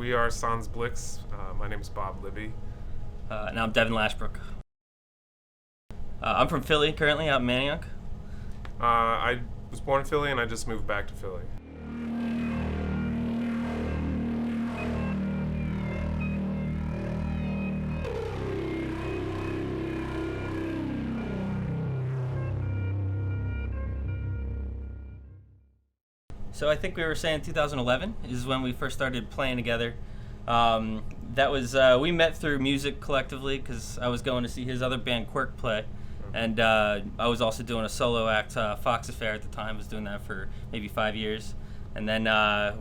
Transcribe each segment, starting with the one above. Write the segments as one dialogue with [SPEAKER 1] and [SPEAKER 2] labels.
[SPEAKER 1] We are Sans Blix. My name is Bob Libby.
[SPEAKER 2] And I'm Devin Lashbrook. I'm from Philly currently, out in Manioc.
[SPEAKER 1] I was born in Philly and I just moved back to Philly.
[SPEAKER 2] So I think we were saying 2011 is when we first started playing together. That was we met through music collectively because I was going to see his other band Quirk play, and I was also doing a solo act. Fox Affair at the time was doing that for maybe 5 years, and then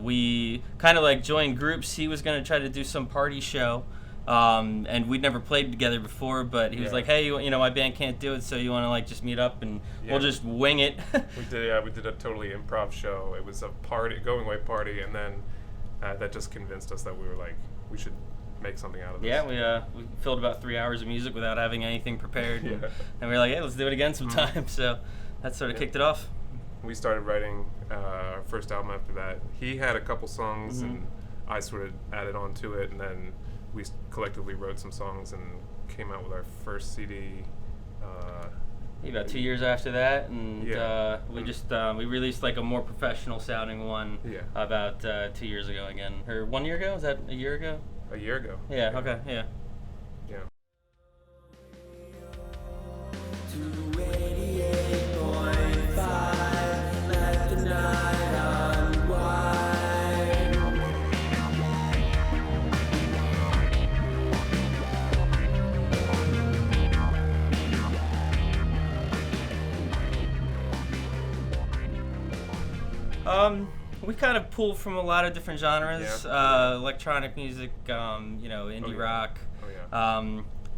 [SPEAKER 2] we kind of like joined groups. He was going to try to do some party show, and we'd never played together before. But he was like, "Hey, you know, my band can't do it, so you want to like just meet up and we'll just wing it."
[SPEAKER 1] We did a totally improv show. It was a going away party, and then that just convinced us that we should make something out of this.
[SPEAKER 2] Yeah, we filled about 3 hours of music without having anything prepared, and we were like, "Hey, let's do it again sometime." So that sort of kicked it off.
[SPEAKER 1] We started writing our first album after that. He had a couple songs, and I sort of added on to it, and then we collectively wrote some songs and came out with our first CD.
[SPEAKER 2] About 2 years after that, and we released like a more professional sounding one about 2 years ago again. Or 1 year ago? Is that a year ago?
[SPEAKER 1] A year ago.
[SPEAKER 2] Yeah, okay, yeah.
[SPEAKER 1] Yeah.
[SPEAKER 2] We kind of pull from a lot of different genres, electronic music, indie rock.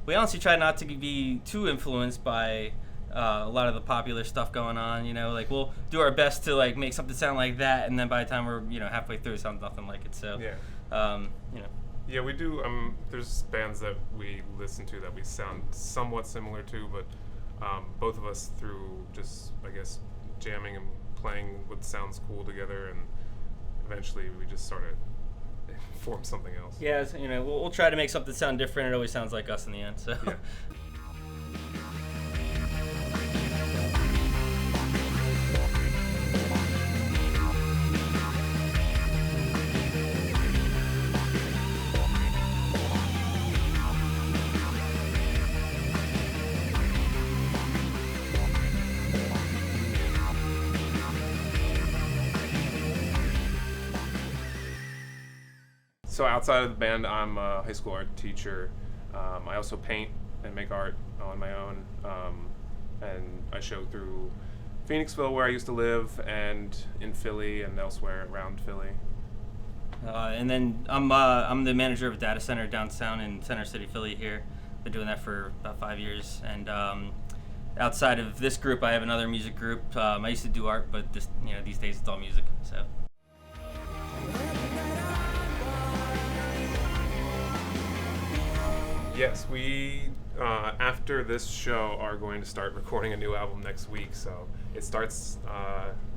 [SPEAKER 2] We honestly try not to be too influenced by a lot of the popular stuff going on. Like we'll do our best to like make something sound like that, and then by the time we're halfway through, it sounds nothing like it. So
[SPEAKER 1] Yeah, we do. There's bands that we listen to that we sound somewhat similar to, but both of us through just I guess jamming and playing what sounds cool together, and eventually we just sort of form something else.
[SPEAKER 2] Yeah, we'll try to make something sound different. It always sounds like us in the end. So. Yeah.
[SPEAKER 1] So outside of the band, I'm a high school art teacher. I also paint and make art on my own, and I show through Phoenixville, where I used to live, and in Philly and elsewhere around Philly.
[SPEAKER 2] And then I'm the manager of a data center downtown in Center City, Philly. Here, been doing that for about 5 years. And outside of this group, I have another music group. I used to do art, but these days it's all music. So.
[SPEAKER 1] Yes, we, after this show, are going to start recording a new album next week. So it starts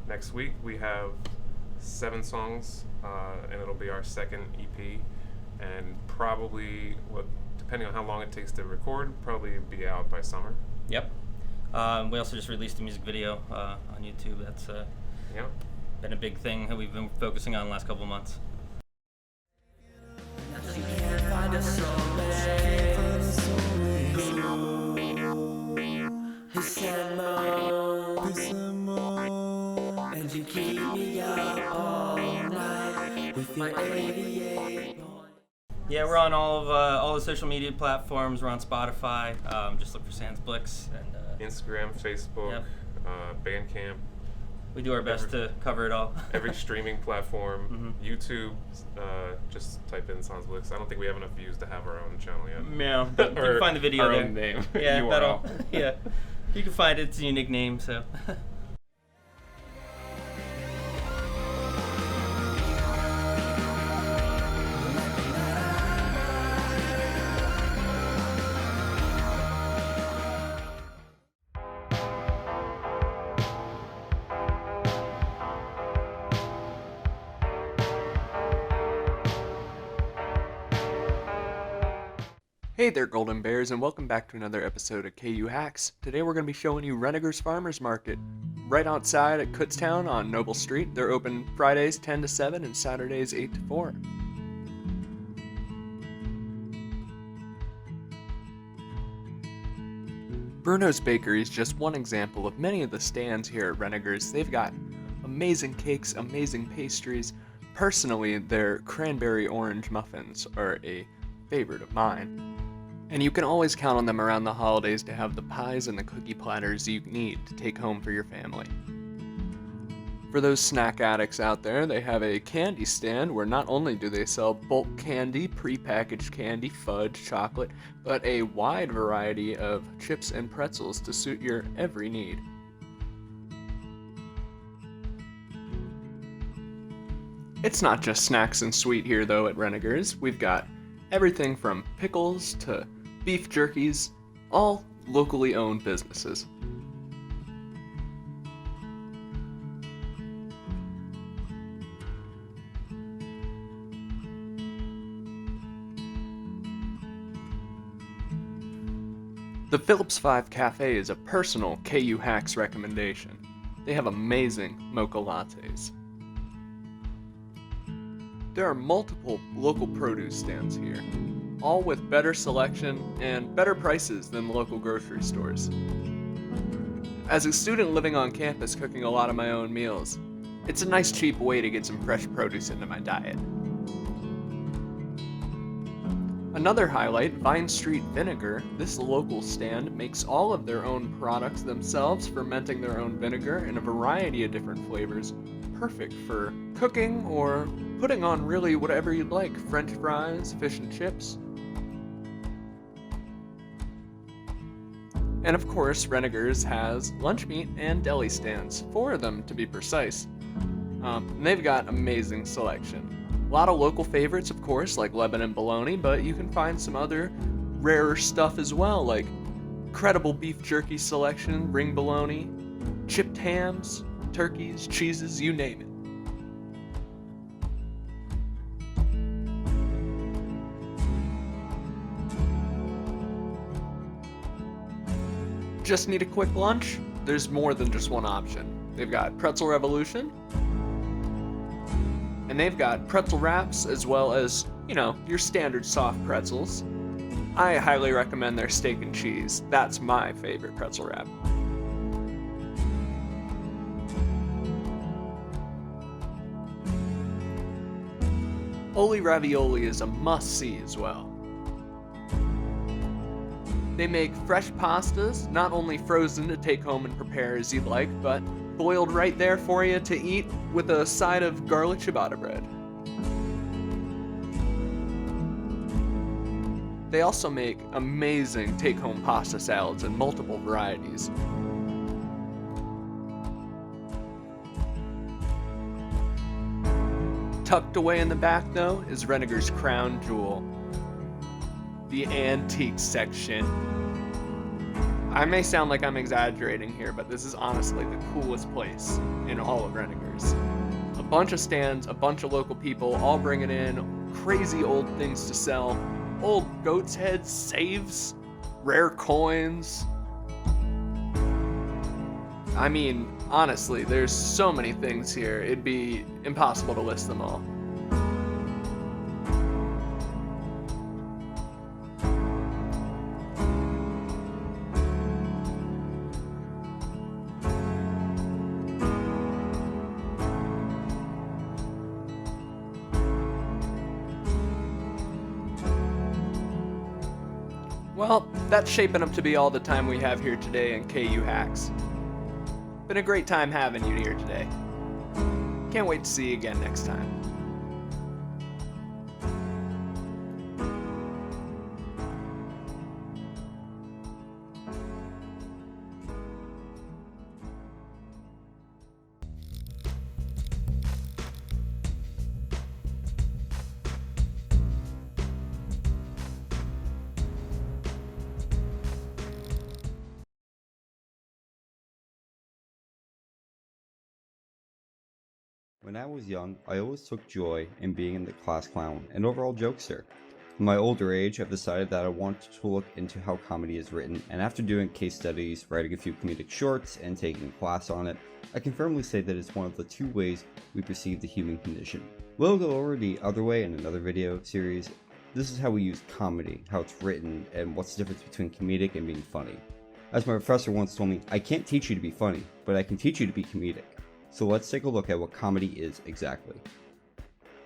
[SPEAKER 1] next week. We have 7 songs, and it'll be our second EP. And probably, depending on how long it takes to record, probably be out by summer.
[SPEAKER 2] Yep. We also just released a music video on YouTube. That's been a big thing that we've been focusing on the last couple of months.
[SPEAKER 3] And you keep me up all night with my 88 point.
[SPEAKER 2] Yeah, we're on all the social media platforms. We're on Spotify. Just look for Sans Blix and
[SPEAKER 1] Instagram, Facebook, Bandcamp.
[SPEAKER 2] We do our best to cover it all.
[SPEAKER 1] Every streaming platform, YouTube. Just type in Sans Blix. I don't think we have enough views to have our own channel yet.
[SPEAKER 2] No, but you can find the video
[SPEAKER 1] our
[SPEAKER 2] there.
[SPEAKER 1] Own name.
[SPEAKER 2] Yeah,
[SPEAKER 1] URL.
[SPEAKER 2] Yeah, you can find it. It's a unique name, so.
[SPEAKER 4] Hey there, Golden Bears, and welcome back to another episode of KU Hacks. Today we're going to be showing you Renneger's Farmers Market, right outside at Kutztown on Noble Street. They're open Fridays 10 to 7 and Saturdays 8 to 4. Bruno's Bakery is just one example of many of the stands here at Renneger's. They've got amazing cakes, amazing pastries. Personally, their cranberry orange muffins are a favorite of mine. And you can always count on them around the holidays to have the pies and the cookie platters you need to take home for your family. For those snack addicts out there, they have a candy stand where not only do they sell bulk candy, prepackaged candy, fudge, chocolate, but a wide variety of chips and pretzels to suit your every need. It's not just snacks and sweet here though at Renneger's. We've got everything from pickles to beef jerkies, all locally owned businesses. The Phillips 5 Cafe is a personal KU Hacks recommendation. They have amazing mocha lattes. There are multiple local produce stands here, all with better selection and better prices than local grocery stores. As a student living on campus cooking a lot of my own meals, it's a nice cheap way to get some fresh produce into my diet. Another highlight, Vine Street Vinegar. This local stand makes all of their own products themselves, fermenting their own vinegar in a variety of different flavors, perfect for cooking or putting on really whatever you'd like, French fries, fish and chips. And of course, Renneger's has lunch meat and deli stands, 4 of them to be precise. And they've got amazing selection. A lot of local favorites, of course, like Lebanon bologna, but you can find some other rarer stuff as well, like incredible beef jerky selection, ring bologna, chipped hams, turkeys, cheeses, you name it. Just need a quick lunch? There's more than just one option. They've got Pretzel Revolution, and they've got pretzel wraps as well as, your standard soft pretzels. I highly recommend their steak and cheese. That's my favorite pretzel wrap. Oli Ravioli is a must-see as well. They make fresh pastas, not only frozen to take home and prepare as you'd like, but boiled right there for you to eat with a side of garlic ciabatta bread. They also make amazing take-home pasta salads in multiple varieties. Tucked away in the back, though, is Renneger's crown jewel, the antique section. I may sound like I'm exaggerating here, but this is honestly the coolest place in all of Renneger's. A bunch of stands, a bunch of local people, all bringing in crazy old things to sell. Old goat's heads, saves, rare coins. I mean, honestly, there's so many things here, it'd be impossible to list them all. Well, that's shaping up to be all the time we have here today in KU Hacks. Been a great time having you here today. Can't wait to see you again next time.
[SPEAKER 5] When I was young, I always took joy in being the class clown and overall jokester. In my older age, I've decided that I want to look into how comedy is written, and after doing case studies, writing a few comedic shorts, and taking a class on it, I can firmly say that it's one of the two ways we perceive the human condition. We'll go over the other way in another video series. This is how we use comedy, how it's written, and what's the difference between comedic and being funny. As my professor once told me, I can't teach you to be funny, but I can teach you to be comedic. So let's take a look at what comedy is exactly.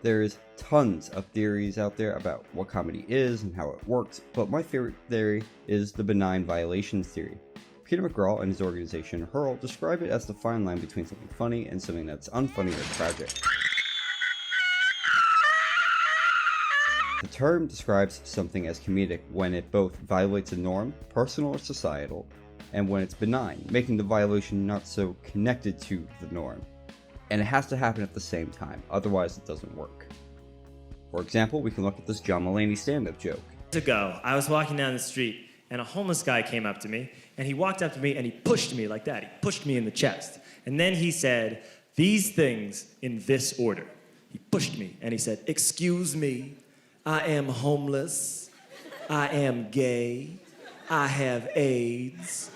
[SPEAKER 5] There's tons of theories out there about what comedy is and how it works, but my favorite theory is the benign violations theory. Peter McGraw and his organization Hurl describe it as the fine line between something funny and something that's unfunny or tragic. The term describes something as comedic when it both violates a norm, personal or societal, and when it's benign, making the violation not so connected to the norm. And it has to happen at the same time, otherwise it doesn't work. For example, we can look at this John Mulaney stand-up joke.
[SPEAKER 6] Years ago, I was walking down the street, and a homeless guy came up to me, and he walked up to me, and he pushed me like that. He pushed me in the chest. And then he said, these things in this order. He pushed me, and he said, excuse me, I am homeless, I am gay, I have AIDS,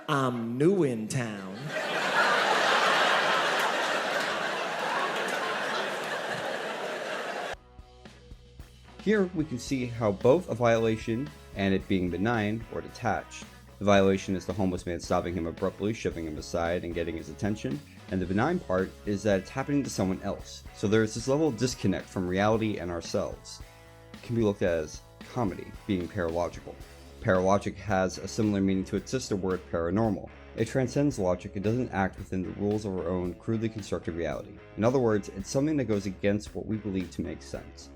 [SPEAKER 6] I'm new in town.
[SPEAKER 5] Here we can see how both a violation and it being benign or detached. The violation is the homeless man stopping him abruptly, shoving him aside and getting his attention, and the benign part is that it's happening to someone else. So there is this level of disconnect from reality and ourselves. It can be looked at as comedy, being paralogical. Paralogic has a similar meaning to its sister word paranormal. It transcends logic and doesn't act within the rules of our own crudely constructed reality. In other words, it's something that goes against what we believe to make sense.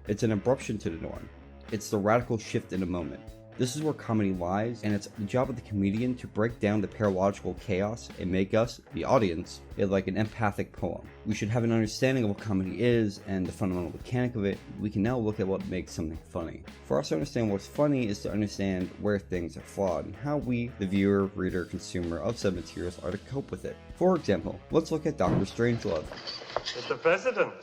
[SPEAKER 5] It's an abruption to the norm. It's the radical shift in a moment. This is where comedy lies, and it's the job of the comedian to break down the paralogical chaos and make us, the audience, feel like an empathic poem. We should have an understanding of what comedy is and the fundamental mechanic of it. We can now look at what makes something funny. For us to understand what's funny is to understand where things are flawed and how we, the viewer, reader, consumer of said materials, are to cope with it. For example, let's look at Dr. Strangelove.
[SPEAKER 7] Mr. President.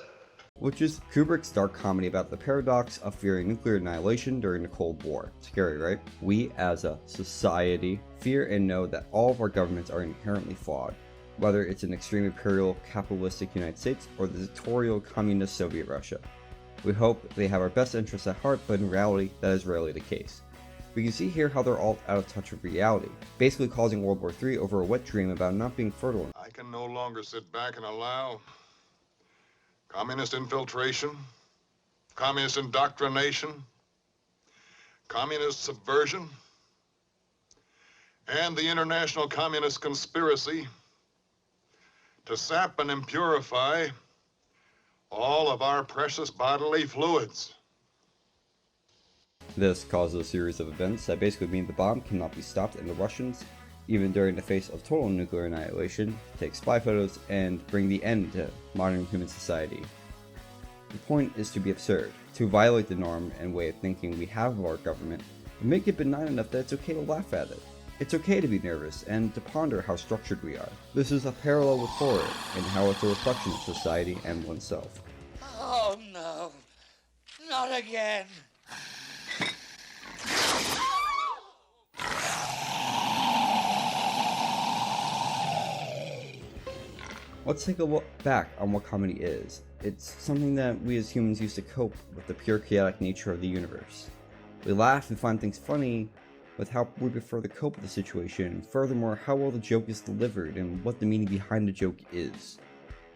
[SPEAKER 5] Which is Kubrick's dark comedy about the paradox of fearing nuclear annihilation during the Cold War. Scary, right? We, as a society, fear and know that all of our governments are inherently flawed, whether it's an extreme imperial capitalistic United States or the dictatorial communist Soviet Russia. We hope they have our best interests at heart, but in reality, that is rarely the case. We can see here how they're all out of touch with reality, basically causing World War III over a wet dream about not being fertile.
[SPEAKER 8] I can no longer sit back and allow communist infiltration, communist indoctrination, communist subversion, and the international communist conspiracy to sap and impurify all of our precious bodily fluids.
[SPEAKER 5] This causes a series of events that basically mean the bomb cannot be stopped, and the Russians, even during the face of total nuclear annihilation, take spy photos and bring the end to modern human society. The point is to be absurd, to violate the norm and way of thinking we have of our government, and make it benign enough that it's okay to laugh at it. It's okay to be nervous and to ponder how structured we are. This is a parallel with horror and how it's a reflection of society and oneself.
[SPEAKER 9] Oh no, not again.
[SPEAKER 5] Let's take a look back on what comedy is. It's something that we as humans use to cope with the pure chaotic nature of the universe. We laugh and find things funny with how we prefer to cope with the situation, and furthermore, how well the joke is delivered and what the meaning behind the joke is,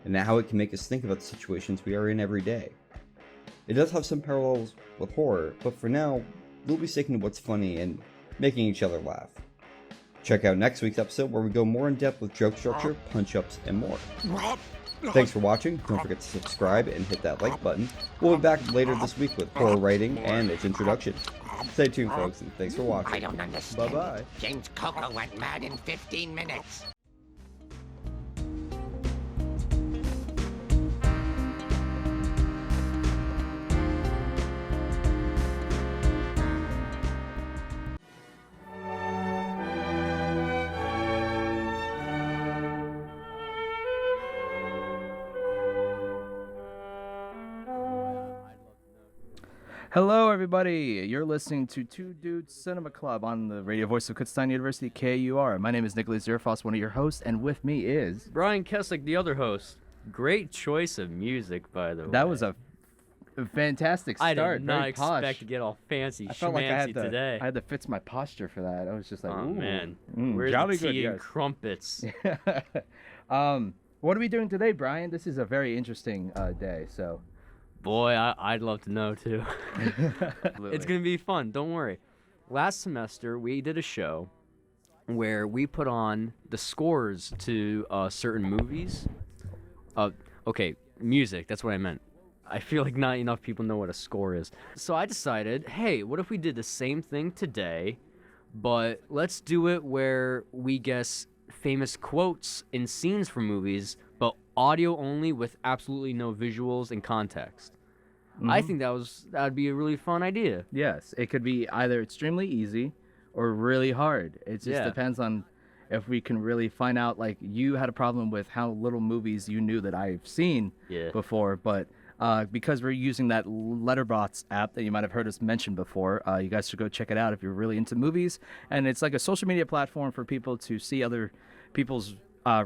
[SPEAKER 5] and how it can make us think about the situations we are in every day. It does have some parallels with horror, but for now, we'll be sticking to what's funny and making each other laugh. Check out next week's episode where we go more in depth with joke structure, punch-ups, and more. Thanks for watching. Don't forget to subscribe and hit that like button. We'll be back later this week with horror writing and its introduction. Stay tuned, folks, and thanks for watching.
[SPEAKER 9] I don't understand.
[SPEAKER 5] Bye-bye.
[SPEAKER 9] James Coco went mad in 15 minutes.
[SPEAKER 10] Hello, everybody. You're listening to Two Dudes Cinema Club on the radio voice of Kutztown University, KUR. My name is Nicholas Zerfoss, one of your hosts, and with me is...
[SPEAKER 11] Brian Kessick, the other host. Great choice of music, by the way.
[SPEAKER 10] That was a fantastic start.
[SPEAKER 11] I did not
[SPEAKER 10] Very
[SPEAKER 11] expect
[SPEAKER 10] posh.
[SPEAKER 11] to get all fancy
[SPEAKER 10] I felt like I had
[SPEAKER 11] today.
[SPEAKER 10] to fix my posture for that. I was just like,
[SPEAKER 11] oh,
[SPEAKER 10] ooh.
[SPEAKER 11] man. Where's
[SPEAKER 10] jolly
[SPEAKER 11] the tea
[SPEAKER 10] good,
[SPEAKER 11] and
[SPEAKER 10] yes.
[SPEAKER 11] crumpets?
[SPEAKER 10] What are we doing today, Brian? This is a very interesting day, so...
[SPEAKER 11] Boy, I'd love to know, too. It's going to be fun. Don't worry. Last semester, we did a show where we put on the scores to certain movies. Okay, music. That's what I meant. I feel like not enough people know what a score is. So I decided, hey, what if we did the same thing today, but let's do it where we guess famous quotes and scenes from movies, but audio only with absolutely no visuals and context. I think that would be a really fun idea.
[SPEAKER 10] Yes, it could be either extremely easy or really hard. It just depends on if we can really find out, like, you had a problem with how little movies you knew that I've seen before, but because we're using that Letterboxd app that you might have heard us mention before, you guys should go check it out if you're really into movies. And it's like a social media platform for people to see other people's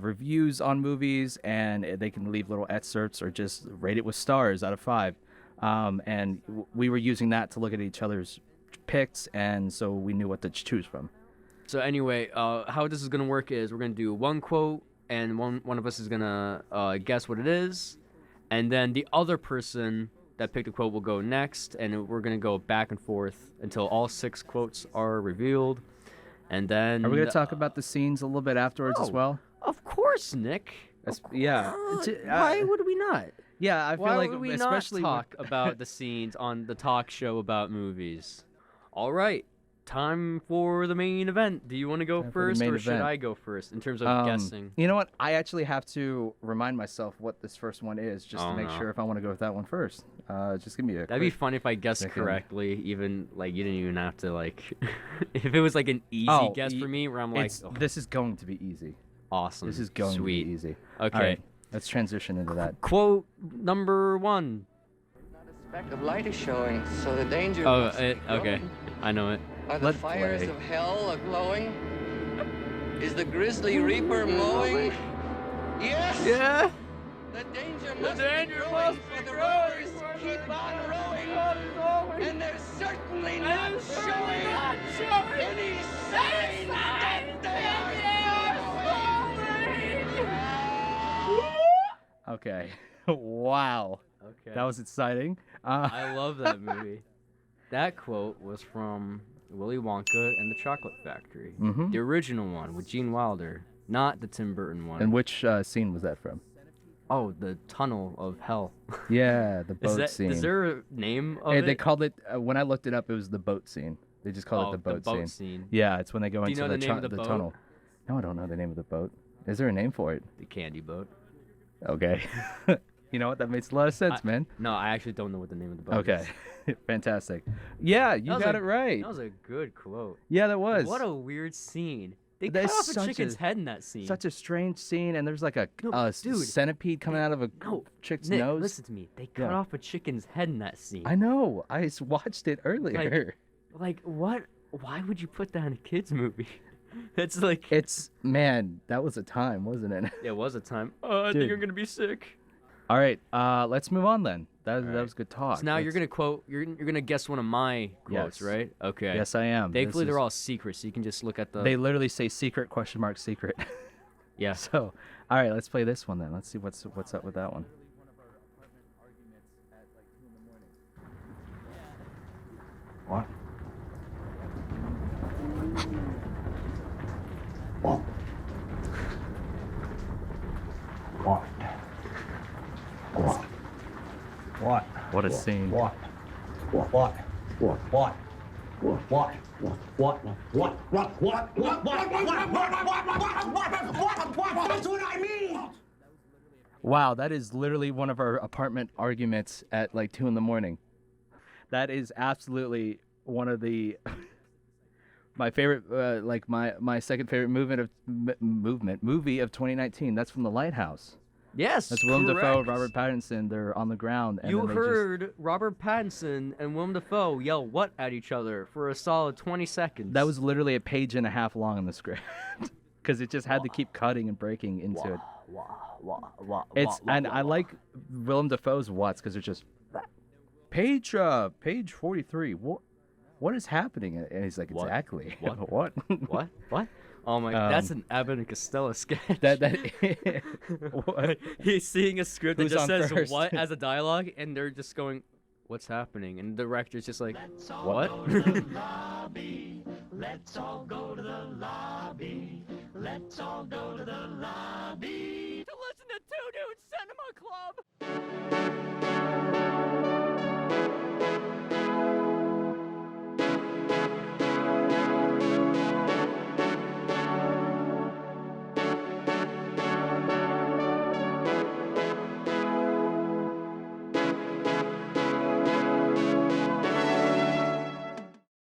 [SPEAKER 10] reviews on movies, and they can leave little excerpts or just rate it with stars out of 5. And we were using that to look at each other's picks, and so we knew what to choose from.
[SPEAKER 11] So anyway, how this is going to work is we're going to do one quote, and one of us is going to guess what it is, and then the other person that picked a quote will go next, and we're going to go back and forth until all 6 quotes are revealed. And then...
[SPEAKER 10] Are we going to talk about the scenes a little bit afterwards as well?
[SPEAKER 11] Of course, Nick.
[SPEAKER 10] Yeah.
[SPEAKER 11] Why would we not?
[SPEAKER 10] Yeah, I feel
[SPEAKER 11] Why
[SPEAKER 10] like
[SPEAKER 11] would we
[SPEAKER 10] especially
[SPEAKER 11] not talk about the scenes on the talk show about movies? All right, time for the main event. Do you want to go first, or should I go first in terms of guessing?
[SPEAKER 10] You know what? I actually have to remind myself what this first one is, just to make sure if I want to go with that one first. Just give me a.
[SPEAKER 11] That'd be fun if I guessed correctly, even like you didn't even have to like. If it was like an easy guess for me, where I'm like,
[SPEAKER 10] this is going to be easy.
[SPEAKER 11] Awesome.
[SPEAKER 10] This is going to be easy.
[SPEAKER 11] Okay.
[SPEAKER 10] All right, let's transition into that.
[SPEAKER 11] Quote number 1.
[SPEAKER 9] Not a speck of light is showing, so the danger.
[SPEAKER 11] Okay. I know it.
[SPEAKER 9] Are the fires of hell a-glowing? Is the grisly reaper mowing? Yes!
[SPEAKER 11] Yeah!
[SPEAKER 9] The danger must be growing, for the rowers keep on rowing, and they're certainly not showing any signs that they are
[SPEAKER 10] Okay. Wow.
[SPEAKER 11] Okay.
[SPEAKER 10] That was exciting.
[SPEAKER 11] I love that movie. That quote was from Willy Wonka and the Chocolate Factory. The original one with Gene Wilder, not the Tim Burton one.
[SPEAKER 10] And which scene was that from?
[SPEAKER 11] Oh, the Tunnel of Hell.
[SPEAKER 10] Yeah, the boat scene.
[SPEAKER 11] Is there a name of it?
[SPEAKER 10] They called it, when I looked it up, it was the boat scene. They just called it the boat scene. Yeah, it's when they go into the tunnel. No, I don't know the name of the boat. Is there a name for it?
[SPEAKER 11] The Candy Boat.
[SPEAKER 10] Okay. You know what? That makes a lot of sense, man.
[SPEAKER 11] No, I actually don't know what the name of the boat is.
[SPEAKER 10] Okay. Fantastic. Yeah, you got it right.
[SPEAKER 11] That was a good quote.
[SPEAKER 10] Yeah, that was.
[SPEAKER 11] What a weird scene. They cut off a chicken's head in that scene.
[SPEAKER 10] Such a strange scene, and there's like a centipede coming out of a chick's
[SPEAKER 11] Nick,
[SPEAKER 10] nose.
[SPEAKER 11] Listen to me. They cut off a chicken's head in that scene.
[SPEAKER 10] I know. I watched it earlier.
[SPEAKER 11] Like what? Why would you put that in a kid's movie? That's like...
[SPEAKER 10] Man, that was a time, wasn't it?
[SPEAKER 11] It was a time. I think I'm going to be sick.
[SPEAKER 10] All right, let's move on then. That was good talk.
[SPEAKER 11] So now you're gonna quote. You're gonna guess one of my quotes, right? Okay.
[SPEAKER 10] Yes, I am.
[SPEAKER 11] Thankfully, they're all secret, so you can just look at the.
[SPEAKER 10] They literally say secret ? Secret.
[SPEAKER 11] Yeah.
[SPEAKER 10] So, all right, let's play this one then. Let's see what's up with that one. What? What? What? What? What? What a scene. What? What? What? What? What? What? What? What? What? What? That's what I mean. Wow, that is literally one of our apartment arguments at like 2 a.m. That is absolutely one of the my favorite, like my second favorite movie of 2019. That's from The Lighthouse.
[SPEAKER 11] Yes,
[SPEAKER 10] That's Willem Dafoe,
[SPEAKER 11] correct.
[SPEAKER 10] Robert Pattinson. They're on the ground. And
[SPEAKER 11] You
[SPEAKER 10] then they
[SPEAKER 11] heard Robert Pattinson and Willem Dafoe yell "what" at each other for a solid 20 seconds.
[SPEAKER 10] That was literally a page and a half long in the script, because it just had to keep cutting and breaking into it. I like Willem Dafoe's "what's" because it's just page 43. What is happening? And he's like,
[SPEAKER 11] What?
[SPEAKER 10] exactly.
[SPEAKER 11] What?
[SPEAKER 10] What?
[SPEAKER 11] What? Oh my! That's an Abbott and Costello sketch.
[SPEAKER 10] What?
[SPEAKER 11] He's seeing a script that
[SPEAKER 10] Who's
[SPEAKER 11] just
[SPEAKER 10] on
[SPEAKER 11] says
[SPEAKER 10] first?
[SPEAKER 11] "what" as a dialogue, and they're just going, "What's happening?" And the director's just like, "What?"
[SPEAKER 3] Let's all go to the lobby. Let's all go to the lobby.
[SPEAKER 9] To listen to Two Dudes Cinema Club.